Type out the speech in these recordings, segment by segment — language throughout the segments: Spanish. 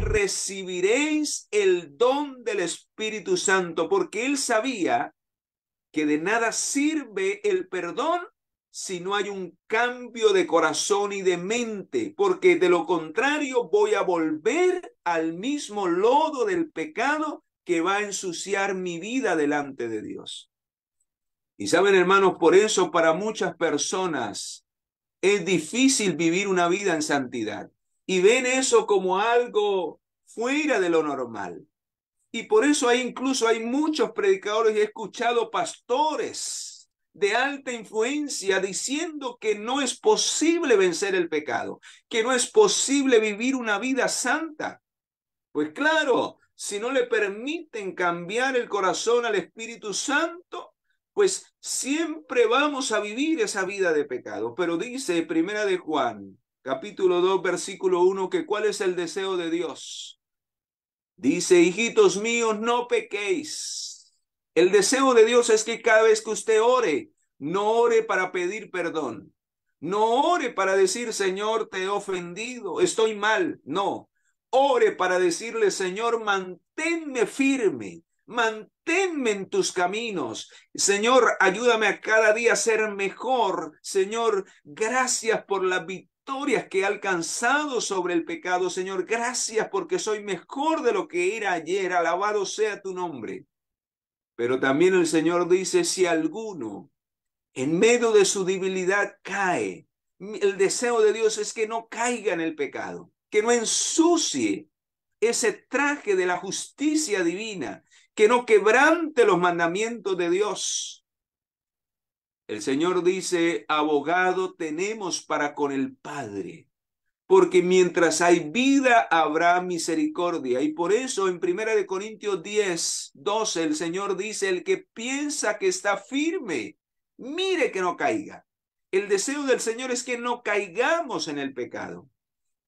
recibiréis el don del Espíritu Santo, porque él sabía que de nada sirve el perdón si no hay un cambio de corazón y de mente, porque de lo contrario voy a volver al mismo lodo del pecado que va a ensuciar mi vida delante de Dios. Y saben, hermanos, por eso para muchas personas es difícil vivir una vida en santidad y ven eso como algo fuera de lo normal. Y por eso incluso hay muchos predicadores, y he escuchado pastores de alta influencia diciendo que no es posible vencer el pecado, que no es posible vivir una vida santa. Pues claro, si no le permiten cambiar el corazón al Espíritu Santo, pues siempre vamos a vivir esa vida de pecado. Pero dice Primera de Juan, capítulo 2, versículo 1, que ¿cuál es el deseo de Dios? Dice, hijitos míos, no pequéis. El deseo de Dios es que cada vez que usted ore, no ore para pedir perdón. No ore para decir, Señor, te he ofendido, estoy mal. No. Ore para decirle, Señor, manténme firme, manténme en tus caminos. Señor, ayúdame a cada día a ser mejor. Señor, gracias por la victorias que he alcanzado sobre el pecado. Señor, gracias porque soy mejor de lo que era ayer. Alabado sea tu nombre. Pero también el Señor dice, si alguno en medio de su debilidad cae, el deseo de Dios es que no caiga en el pecado, que no ensucie ese traje de la justicia divina, que no quebrante los mandamientos de Dios. El Señor dice, abogado tenemos para con el Padre, porque mientras hay vida habrá misericordia. Y por eso en 1 Corintios 10, 12, el Señor dice, el que piensa que está firme, mire que no caiga. El deseo del Señor es que no caigamos en el pecado,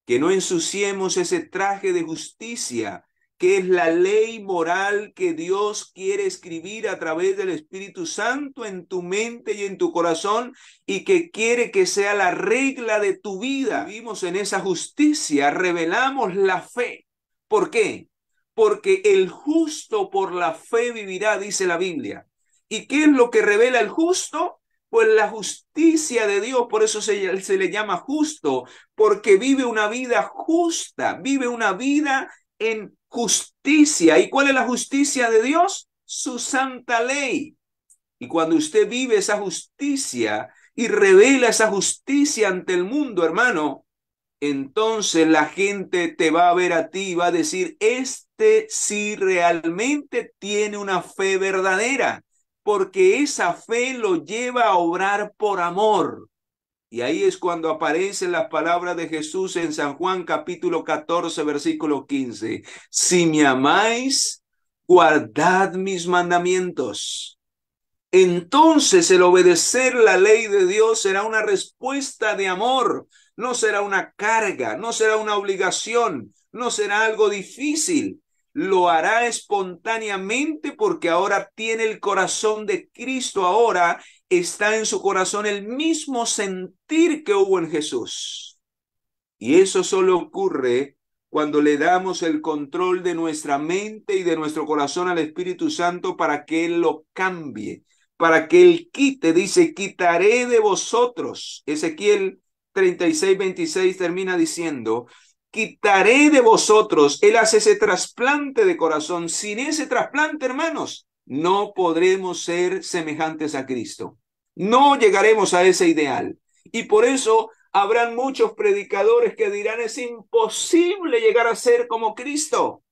que no ensuciemos ese traje de justicia, que es la ley moral que Dios quiere escribir a través del Espíritu Santo en tu mente y en tu corazón, y que quiere que sea la regla de tu vida. Vivimos en esa justicia, revelamos la fe. ¿Por qué? Porque el justo por la fe vivirá, dice la Biblia. ¿Y qué es lo que revela el justo? Pues la justicia de Dios, por eso se le llama justo, porque vive una vida justa, vive una vida en justicia. ¿Y cuál es la justicia de Dios? Su santa ley. Y cuando usted vive esa justicia y revela esa justicia ante el mundo, hermano, entonces la gente te va a ver a ti y va a decir, este sí realmente tiene una fe verdadera, porque esa fe lo lleva a obrar por amor. Y ahí es cuando aparecen las palabras de Jesús en San Juan capítulo 14, versículo 15. Si me amáis, guardad mis mandamientos. Entonces el obedecer la ley de Dios será una respuesta de amor, no será una carga, no será una obligación, no será algo difícil. Lo hará espontáneamente porque ahora tiene el corazón de Cristo, ahora está en su corazón el mismo sentir que hubo en Jesús. Y eso solo ocurre cuando le damos el control de nuestra mente y de nuestro corazón al Espíritu Santo para que Él lo cambie, para que Él quite. Dice, quitaré de vosotros. Ezequiel 36, 26 termina diciendo, quitaré de vosotros. Él hace ese trasplante de corazón. Sin ese trasplante, hermanos, no podremos ser semejantes a Cristo. No llegaremos a ese ideal. Y por eso habrán muchos predicadores que dirán, es imposible llegar a ser como Cristo.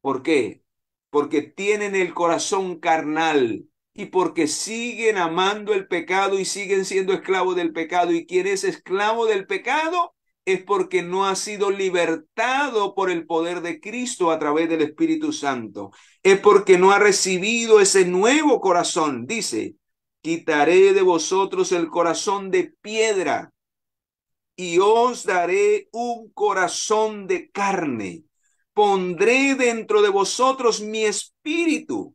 ¿Por qué? Porque tienen el corazón carnal y porque siguen amando el pecado y siguen siendo esclavos del pecado. Y quien es esclavo del pecado es porque no ha sido libertado por el poder de Cristo a través del Espíritu Santo. Es porque no ha recibido ese nuevo corazón. Dice, quitaré de vosotros el corazón de piedra y os daré un corazón de carne. Pondré dentro de vosotros mi espíritu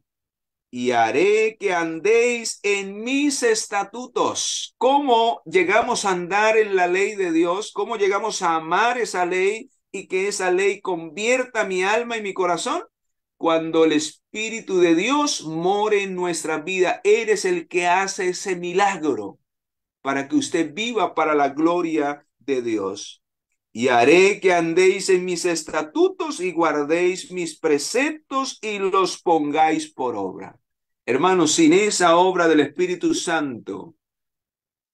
y haré que andéis en mis estatutos. ¿Cómo llegamos a andar en la ley de Dios? ¿Cómo llegamos a amar esa ley? y que esa ley convierta mi alma y mi corazón? Cuando el Espíritu de Dios more en nuestra vida. Él es el que hace ese milagro para que usted viva para la gloria de Dios. Y haré que andéis en mis estatutos y guardéis mis preceptos y los pongáis por obra. Hermanos, sin esa obra del Espíritu Santo,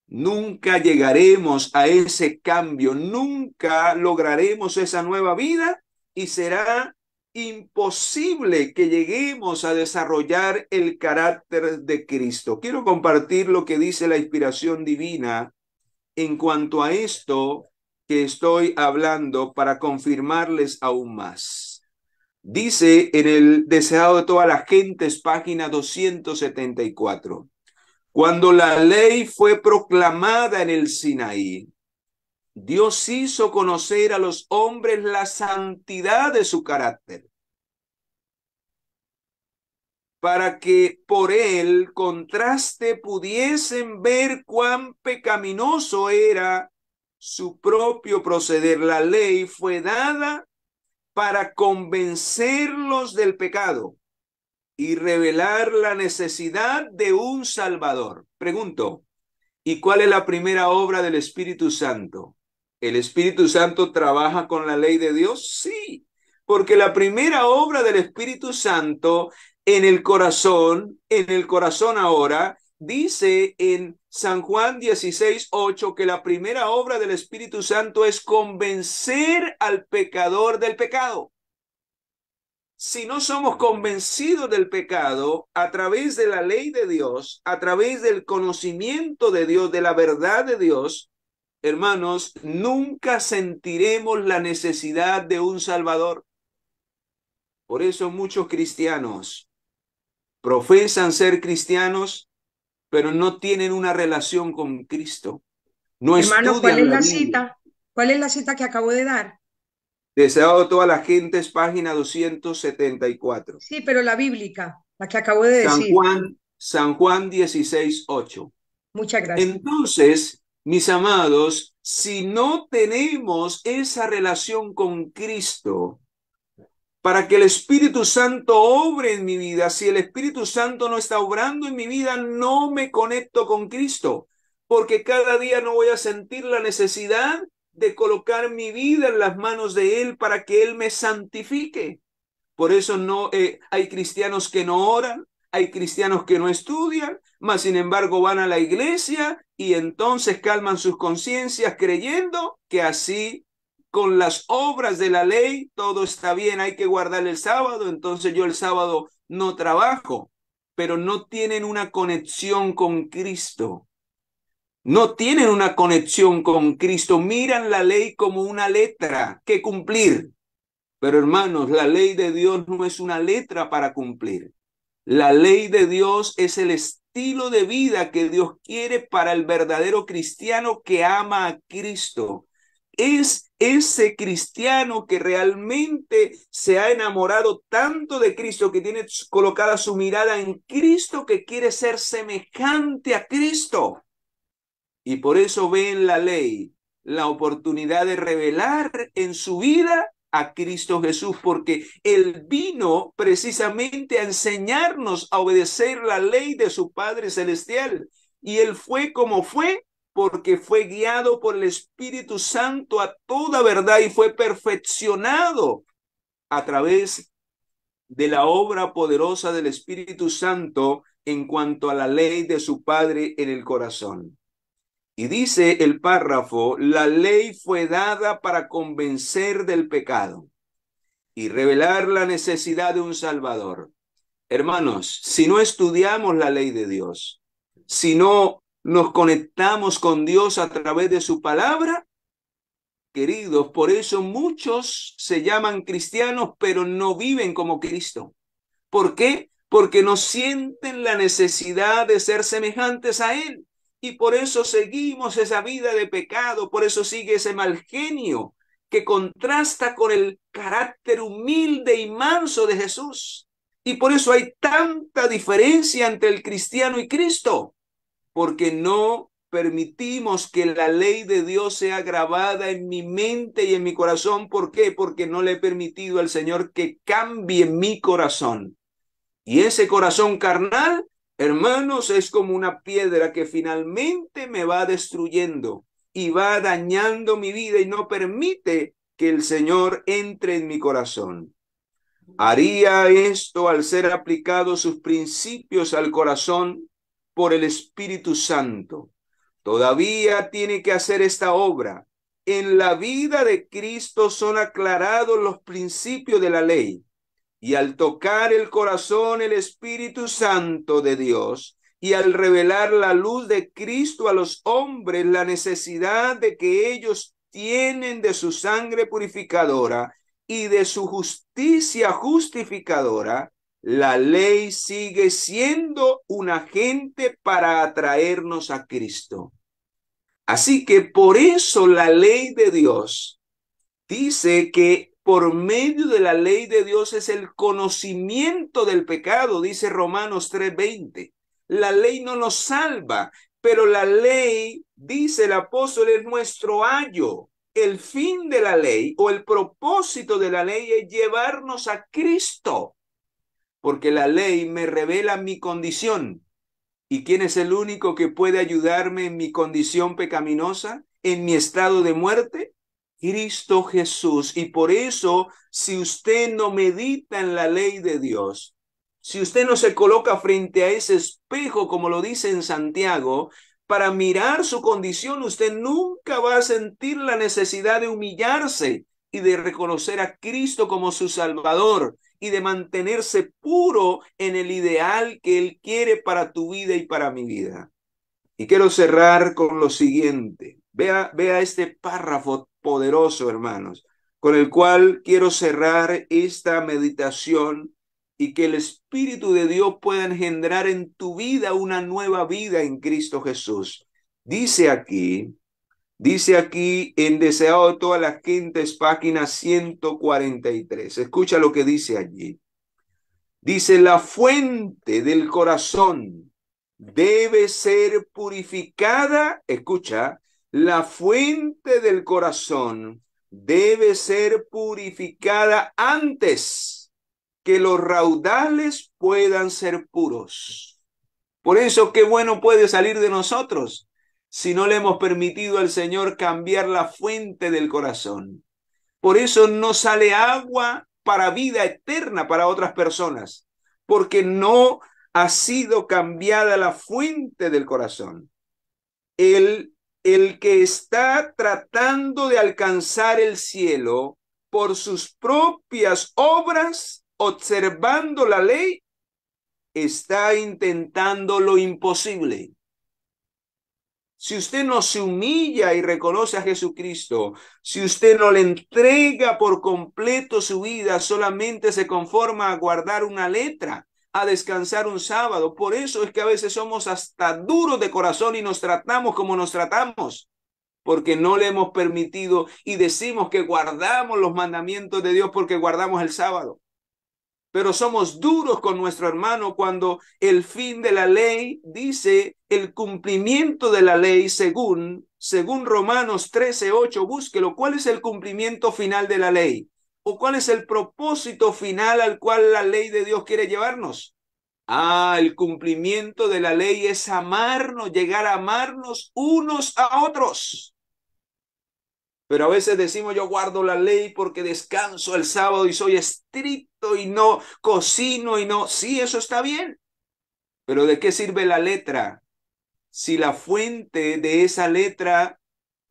nunca llegaremos a ese cambio, nunca lograremos esa nueva vida y será imposible que lleguemos a desarrollar el carácter de Cristo. Quiero compartir lo que dice la inspiración divina en cuanto a esto que estoy hablando para confirmarles aún más. Dice en el Deseado de todas las gentes, página 274. Cuando la ley fue proclamada en el Sinaí, Dios hizo conocer a los hombres la santidad de su carácter, para que por el contraste pudiesen ver cuán pecaminoso era su propio proceder. La ley fue dada para convencerlos del pecado y revelar la necesidad de un Salvador. Pregunto, ¿y cuál es la primera obra del Espíritu Santo? ¿El Espíritu Santo trabaja con la ley de Dios? Sí, porque la primera obra del Espíritu Santo en el corazón ahora, dice en San Juan 16:8 que la primera obra del Espíritu Santo es convencer al pecador del pecado. Si no somos convencidos del pecado a través de la ley de Dios, a través del conocimiento de Dios, de la verdad de Dios, hermanos, nunca sentiremos la necesidad de un Salvador. Por eso muchos cristianos profesan ser cristianos, pero no tienen una relación con Cristo. No Hermano, ¿cuál estudian es la la Biblia. cita? ¿Cuál es la cita que acabo de dar? Deseado de todas las gentes, página 274. Sí, pero la bíblica, la que acabo de San decir. Juan, San Juan 16:8. Muchas gracias. Entonces, mis amados, si no tenemos esa relación con Cristo, para que el Espíritu Santo obre en mi vida, si el Espíritu Santo no está obrando en mi vida, no me conecto con Cristo, porque cada día no voy a sentir la necesidad de colocar mi vida en las manos de Él para que Él me santifique. Por eso no hay cristianos que no oran, hay cristianos que no estudian, mas sin embargo van a la iglesia y entonces calman sus conciencias creyendo que así con las obras de la ley todo está bien, hay que guardar el sábado, entonces yo el sábado no trabajo, pero no tienen una conexión con Cristo. No tienen una conexión con Cristo, miran la ley como una letra que cumplir. Pero hermanos, la ley de Dios no es una letra para cumplir. La ley de Dios es el estilo de vida que Dios quiere para el verdadero cristiano que ama a Cristo. Es ese cristiano que realmente se ha enamorado tanto de Cristo, que tiene colocada su mirada en Cristo, que quiere ser semejante a Cristo. Y por eso ve en la ley la oportunidad de revelar en su vida a Cristo Jesús, porque Él vino precisamente a enseñarnos a obedecer la ley de su Padre Celestial. Y Él fue como fue, porque fue guiado por el Espíritu Santo a toda verdad y fue perfeccionado a través de la obra poderosa del Espíritu Santo en cuanto a la ley de su Padre en el corazón. Y dice el párrafo, la ley fue dada para convencer del pecado y revelar la necesidad de un Salvador. Hermanos, si no estudiamos la ley de Dios, si no nos conectamos con Dios a través de su palabra, queridos, por eso muchos se llaman cristianos, pero no viven como Cristo. ¿Por qué? Porque no sienten la necesidad de ser semejantes a Él. Y por eso seguimos esa vida de pecado, por eso sigue ese mal genio que contrasta con el carácter humilde y manso de Jesús. Y por eso hay tanta diferencia entre el cristiano y Cristo, porque no permitimos que la ley de Dios sea grabada en mi mente y en mi corazón. ¿Por qué? Porque no le he permitido al Señor que cambie mi corazón. Y ese corazón carnal, hermanos, es como una piedra que finalmente me va destruyendo y va dañando mi vida y no permite que el Señor entre en mi corazón. Haría esto al ser aplicados sus principios al corazón por el Espíritu Santo. Todavía tiene que hacer esta obra. En la vida de Cristo son aclarados los principios de la ley. Y al tocar el corazón el Espíritu Santo de Dios y al revelar la luz de Cristo a los hombres, la necesidad de que ellos tienen de su sangre purificadora y de su justicia justificadora, la ley sigue siendo un agente para atraernos a Cristo. Así que por eso la ley de Dios dice que por medio de la ley de Dios es el conocimiento del pecado, dice Romanos 3:20. La ley no nos salva, pero la ley, dice el apóstol, es nuestro ayo. El fin de la ley o el propósito de la ley es llevarnos a Cristo, porque la ley me revela mi condición. ¿Y quién es el único que puede ayudarme en mi condición pecaminosa, en mi estado de muerte? Cristo Jesús. Y por eso, si usted no medita en la ley de Dios, si usted no se coloca frente a ese espejo, como lo dice en Santiago, para mirar su condición, usted nunca va a sentir la necesidad de humillarse y de reconocer a Cristo como su Salvador y de mantenerse puro en el ideal que Él quiere para tu vida y para mi vida. Y quiero cerrar con lo siguiente. Vea este párrafo poderoso, hermanos, con el cual quiero cerrar esta meditación y que el Espíritu de Dios pueda engendrar en tu vida una nueva vida en Cristo Jesús. Dice aquí en Deseado de todas las gentes, página 143. Escucha lo que dice allí. Dice, la fuente del corazón debe ser purificada. Escucha, la fuente del corazón debe ser purificada antes que los raudales puedan ser puros. Por eso, qué bueno puede salir de nosotros si no le hemos permitido al Señor cambiar la fuente del corazón. Por eso no sale agua para vida eterna para otras personas, porque no ha sido cambiada la fuente del corazón. El que está tratando de alcanzar el cielo por sus propias obras, observando la ley, está intentando lo imposible. Si usted no se humilla y reconoce a Jesucristo, si usted no le entrega por completo su vida, solamente se conforma a guardar una letra, a descansar un sábado. Por eso es que a veces somos hasta duros de corazón y nos tratamos como nos tratamos, porque no le hemos permitido y decimos que guardamos los mandamientos de Dios porque guardamos el sábado. Pero somos duros con nuestro hermano cuando el fin de la ley dice el cumplimiento de la ley según Romanos 13:8. Búsquelo. ¿Cuál es el cumplimiento final de la ley? ¿O cuál es el propósito final al cual la ley de Dios quiere llevarnos? El cumplimiento de la ley es amarnos, llegar a amarnos unos a otros. Pero a veces decimos, yo guardo la ley porque descanso el sábado y soy estricto y no cocino y no. Sí, eso está bien. Pero ¿de qué sirve la letra si la fuente de esa letra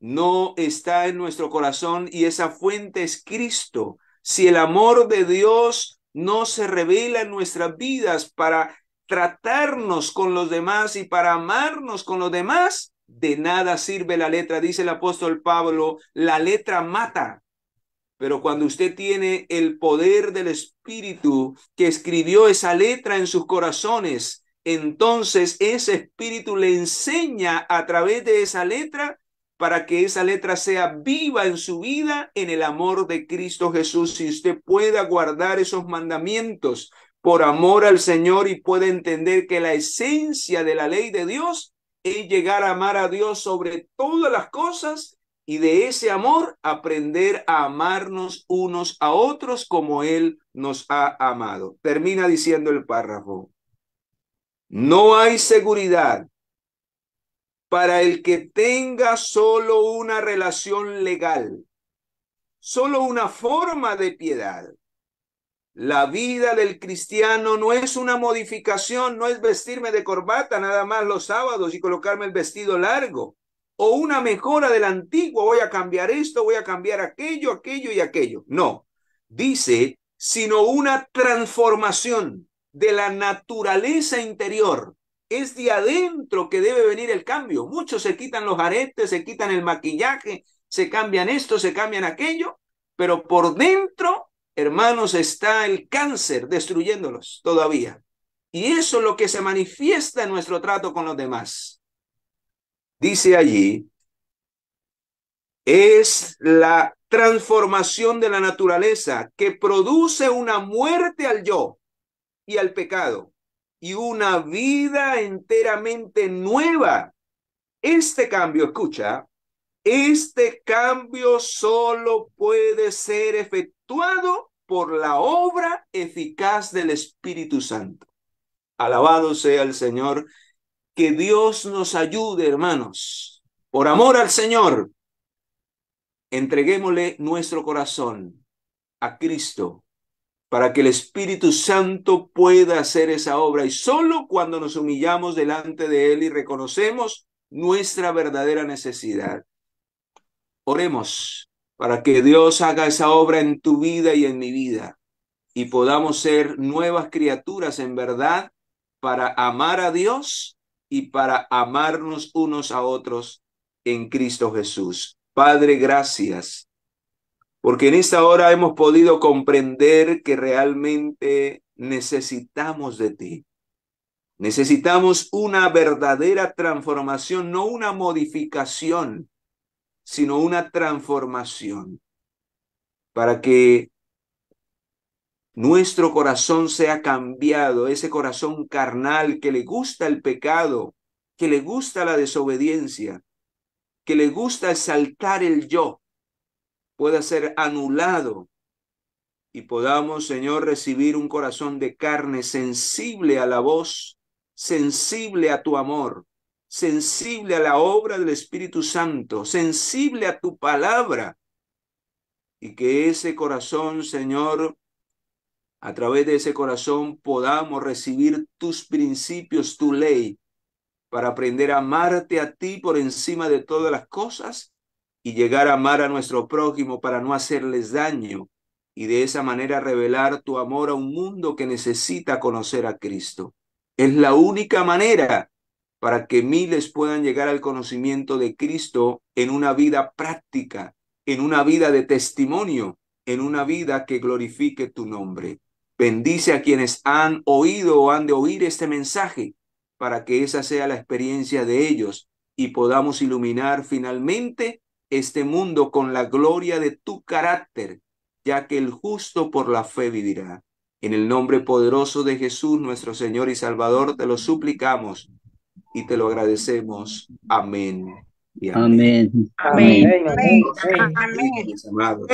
no está en nuestro corazón y esa fuente es Cristo? Si el amor de Dios no se revela en nuestras vidas para tratarnos con los demás y para amarnos con los demás, de nada sirve la letra. Dice el apóstol Pablo, la letra mata. Pero cuando usted tiene el poder del Espíritu que escribió esa letra en sus corazones, entonces ese Espíritu le enseña a través de esa letra para que esa letra sea viva en su vida en el amor de Cristo Jesús. Si usted pueda guardar esos mandamientos por amor al Señor y puede entender que la esencia de la ley de Dios es llegar a amar a Dios sobre todas las cosas y de ese amor aprender a amarnos unos a otros como Él nos ha amado. Termina diciendo el párrafo: no hay seguridad para el que tenga solo una relación legal, solo una forma de piedad. La vida del cristiano no es una modificación, no es vestirme de corbata nada más los sábados y colocarme el vestido largo, o una mejora del antiguo, voy a cambiar esto, voy a cambiar aquello, aquello y aquello. No, dice, sino una transformación de la naturaleza interior. Es de adentro que debe venir el cambio. Muchos se quitan los aretes, se quitan el maquillaje, se cambian esto, se cambian aquello, pero por dentro, hermanos, está el cáncer destruyéndolos todavía. Y eso es lo que se manifiesta en nuestro trato con los demás. Dice allí, es la transformación de la naturaleza que produce una muerte al yo y al pecado y una vida enteramente nueva. Este cambio, escucha, este cambio solo puede ser efectuado por la obra eficaz del Espíritu Santo. Alabado sea el Señor. Que Dios nos ayude, hermanos. Por amor al Señor, entreguémosle nuestro corazón a Cristo para que el Espíritu Santo pueda hacer esa obra. Y solo cuando nos humillamos delante de Él y reconocemos nuestra verdadera necesidad, oremos para que Dios haga esa obra en tu vida y en mi vida y podamos ser nuevas criaturas en verdad para amar a Dios y para amarnos unos a otros en Cristo Jesús. Padre, gracias, porque en esta hora hemos podido comprender que realmente necesitamos de ti. Necesitamos una verdadera transformación, no una modificación, sino una transformación para que nuestro corazón sea cambiado, ese corazón carnal que le gusta el pecado, que le gusta la desobediencia, que le gusta exaltar el yo, pueda ser anulado y podamos, Señor, recibir un corazón de carne sensible a la voz, sensible a tu amor, sensible a la obra del Espíritu Santo, sensible a tu palabra, y que ese corazón, Señor, a través de ese corazón podamos recibir tus principios, tu ley, para aprender a amarte a ti por encima de todas las cosas y llegar a amar a nuestro prójimo para no hacerles daño y de esa manera revelar tu amor a un mundo que necesita conocer a Cristo. Es la única manera para que miles puedan llegar al conocimiento de Cristo en una vida práctica, en una vida de testimonio, en una vida que glorifique tu nombre. Bendice a quienes han oído o han de oír este mensaje para que esa sea la experiencia de ellos y podamos iluminar finalmente este mundo con la gloria de tu carácter, ya que el justo por la fe vivirá. En el nombre poderoso de Jesús, nuestro Señor y Salvador, te lo suplicamos y te lo agradecemos. Amén y amén. Amén. Amén. Amén. Amén. Amén. Amén. Mis amados.